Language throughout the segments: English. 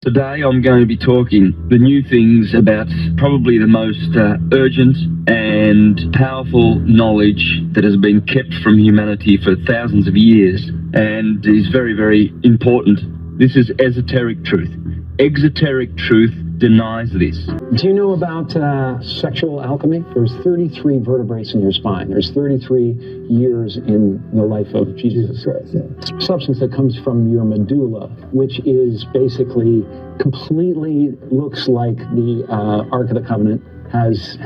Today I'm going to be talking the new things about probably the most urgent and powerful knowledge that has been kept from humanity for thousands of years and is very, very important. This is esoteric truth. Exoteric truth denies this. Do you know about sexual alchemy? There's 33 vertebrae in your spine. There's 33 years in the life of Jesus Christ. Yeah. Substance that comes from your medulla, which is basically completely looks like the Ark of the Covenant. Has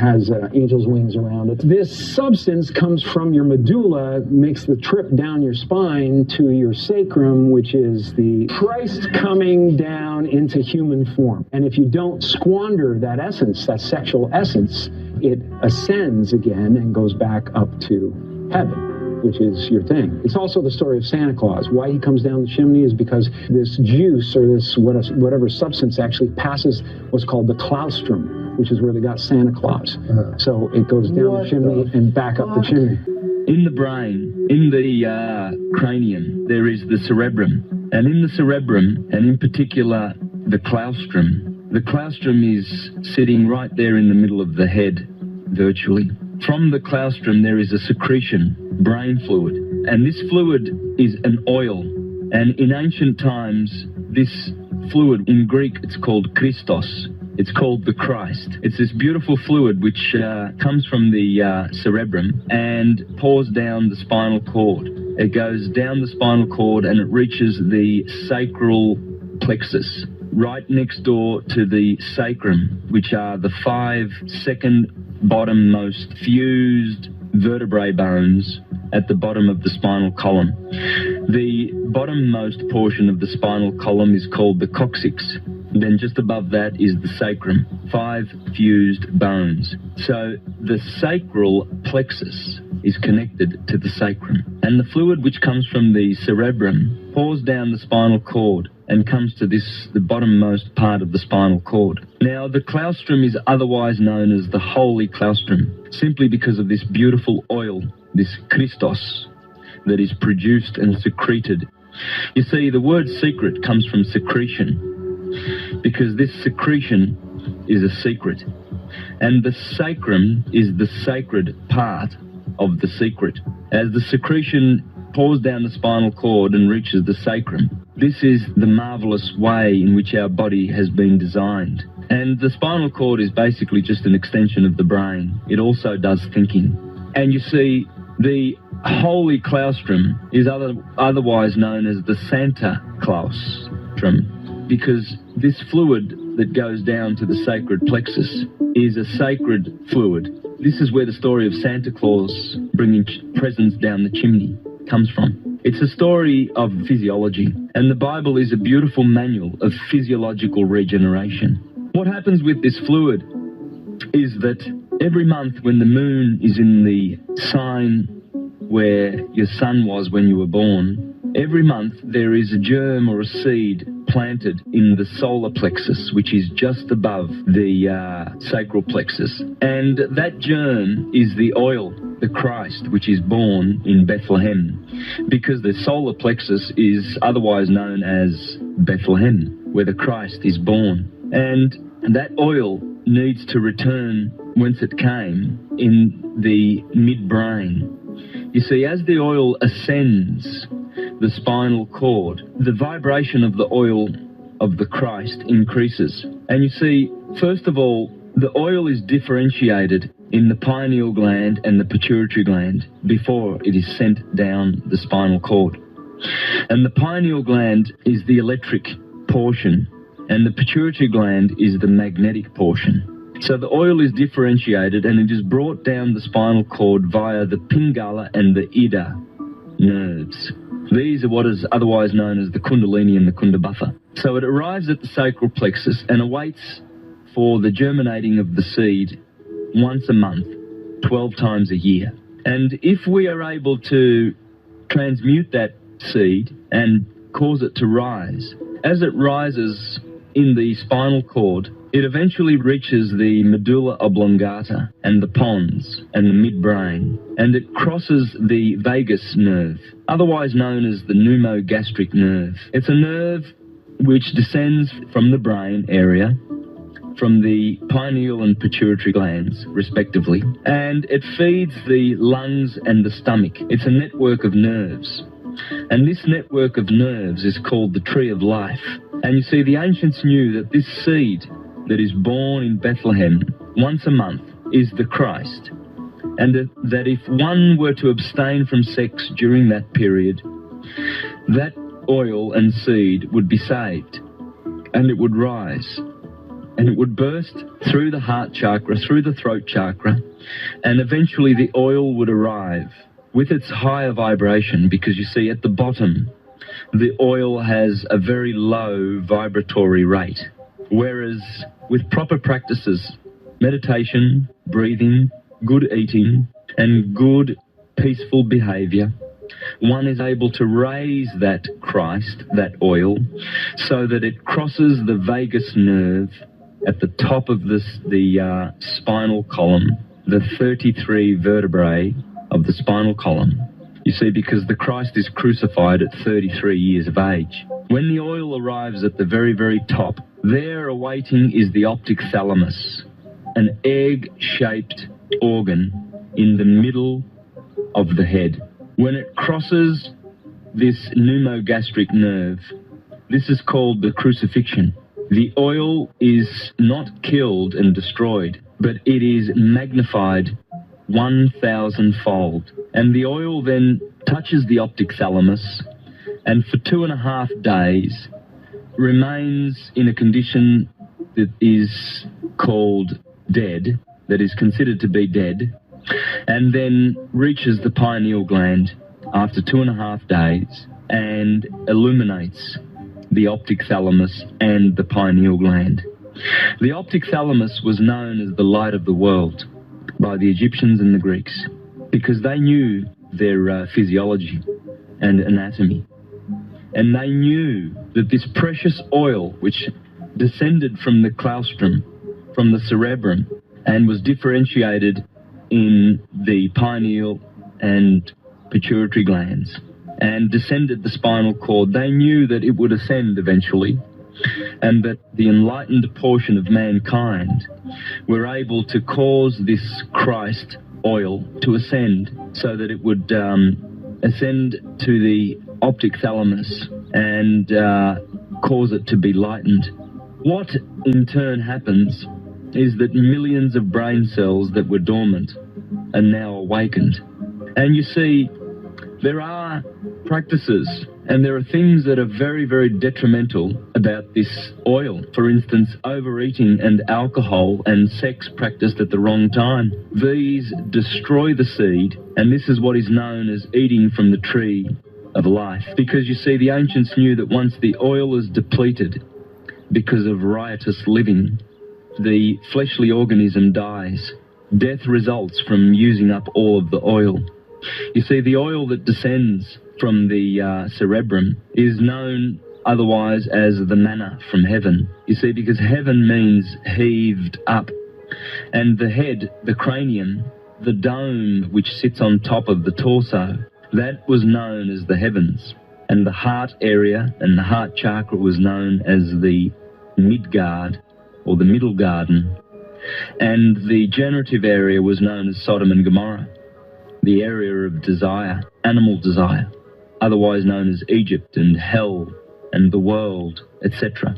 angel's wings around it. This substance comes from your medulla, makes the trip down your spine to your sacrum, which is the Christ coming down into human form. And if you don't squander that essence, that sexual essence, it ascends again and goes back up to heaven, which is your thing. It's also the story of Santa Claus. Why he comes down the chimney is because this juice or this whatever substance actually passes what's called the claustrum, which is where they got Santa Claus. So it goes down the chimney and back up the chimney. In the brain, in the cranium, there is the cerebrum. And in the cerebrum, and in particular the claustrum is sitting right there in the middle of the head, virtually. From the claustrum there is a secretion, brain fluid. And this fluid is an oil. And in ancient times, this fluid, in Greek it's called Christos. It's called the Christ. It's this beautiful fluid which comes from the cerebrum and pours down the spinal cord. It goes down the spinal cord and it reaches the sacral plexus, right next door to the sacrum, which are the 5 second bottommost fused vertebrae bones at the bottom of the spinal column. The bottommost portion of the spinal column is called the coccyx. Then just above that is the sacrum, 5 fused bones. So the sacral plexus is connected to the sacrum. And the fluid which comes from the cerebrum pours down the spinal cord and comes to the bottommost part of the spinal cord. Now, the claustrum is otherwise known as the holy claustrum, simply because of this beautiful oil, this Christos, that is produced and secreted. You see, the word secret comes from secretion, because this secretion is a secret. And the sacrum is the sacred part of the secret. As the secretion pours down the spinal cord and reaches the sacrum, this is the marvelous way in which our body has been designed. And the spinal cord is basically just an extension of the brain. It also does thinking. And you see, the holy claustrum is otherwise known as the Santa Claustrum, because this fluid that goes down to the sacred plexus is a sacred fluid. This is where the story of Santa Claus bringing presents down the chimney comes from. It's a story of physiology, and the Bible is a beautiful manual of physiological regeneration. What happens with this fluid is that every month when the moon is in the sign where your sun was when you were born, every month there is a germ or a seed planted in the solar plexus, which is just above the sacral plexus. And that germ is the oil, the Christ, which is born in Bethlehem, because the solar plexus is otherwise known as Bethlehem, where the Christ is born. And that oil needs to return whence it came, in the midbrain. You see, as the oil ascends the spinal cord, the vibration of the oil of the Christ increases. And you see, first of all, the oil is differentiated in the pineal gland and the pituitary gland before it is sent down the spinal cord. And the pineal gland is the electric portion, and the pituitary gland is the magnetic portion. So the oil is differentiated and it is brought down the spinal cord via the Pingala and the Ida nerves. These are what is otherwise known as the Kundalini and the Kundabhatha. So it arrives at the sacral plexus and awaits for the germinating of the seed once a month, 12 times a year. And if we are able to transmute that seed and cause it to rise, as it rises in the spinal cord, it eventually reaches the medulla oblongata and the pons and the midbrain, and it crosses the vagus nerve, otherwise known as the pneumogastric nerve. It's a nerve which descends from the brain area, from the pineal and pituitary glands, respectively, and it feeds the lungs and the stomach. It's a network of nerves. And this network of nerves is called the tree of life. And you see, the ancients knew that this seed that is born in Bethlehem once a month is the Christ. And that if one were to abstain from sex during that period, that oil and seed would be saved, and it would rise. And it would burst through the heart chakra, through the throat chakra, and eventually the oil would arrive with its higher vibration, because you see at the bottom, the oil has a very low vibratory rate. Whereas with proper practices, meditation, breathing, good eating, and good peaceful behavior, one is able to raise that Christ, that oil, so that it crosses the vagus nerve at the top of the spinal column, the 33 vertebrae of the spinal column. You see, because the Christ is crucified at 33 years of age. When the oil arrives at the very, very top, there awaiting is the optic thalamus, an egg-shaped organ in the middle of the head. When it crosses this pneumogastric nerve, this is called the crucifixion. The oil is not killed and destroyed, but it is magnified 1,000-fold. And the oil then touches the optic thalamus, and for 2.5 days remains in a condition that is called dead, that is considered to be dead, and then reaches the pineal gland after 2.5 days and illuminates the optic thalamus and the pineal gland. The optic thalamus was known as the light of the world by the Egyptians and the Greeks, because they knew their physiology and anatomy. And they knew that this precious oil, which descended from the claustrum, from the cerebrum, and was differentiated in the pineal and pituitary glands, and descended the spinal cord, they knew that it would ascend eventually, and that the enlightened portion of mankind were able to cause this Christ oil to ascend, so that it would ascend to the optic thalamus and cause it to be lightened. What in turn happens is that millions of brain cells that were dormant are now awakened. And you see, there are practices and there are things that are very, very detrimental about this oil. For instance, overeating and alcohol and sex practiced at the wrong time. These destroy the seed, and this is what is known as eating from the tree of life. Because you see, the ancients knew that once the oil is depleted because of riotous living, the fleshly organism dies. Death results from using up all of the oil. You see, the oil that descends from the cerebrum is known otherwise as the manna from heaven. You see, because heaven means heaved up. And the head, the cranium, the dome which sits on top of the torso, that was known as the heavens. And the heart area and the heart chakra was known as the Midgard, or the middle garden. And the generative area was known as Sodom and Gomorrah, the area of desire, animal desire, otherwise known as Egypt and hell and the world, etc.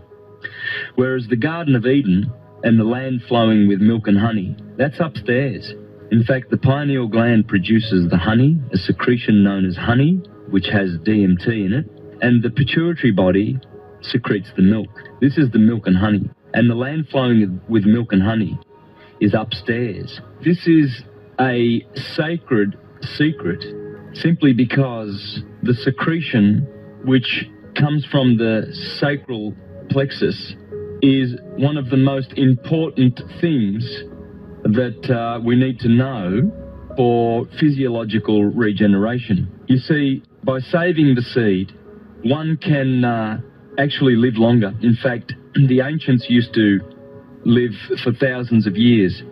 Whereas the Garden of Eden and the land flowing with milk and honey, that's upstairs. In fact, the pineal gland produces the honey, a secretion known as honey, which has DMT in it, and the pituitary body secretes the milk. This is the milk and honey. And the land flowing with milk and honey is upstairs. This is a sacred secret simply because the secretion which comes from the sacral plexus is one of the most important things that we need to know for physiological regeneration. You see, by saving the seed, one can actually live longer. In fact, the ancients used to live for thousands of years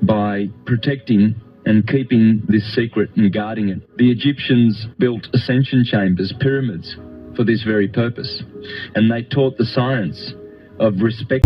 by protecting and keeping this secret and guarding it. The Egyptians built ascension chambers, pyramids, for this very purpose. And they taught the science of respect.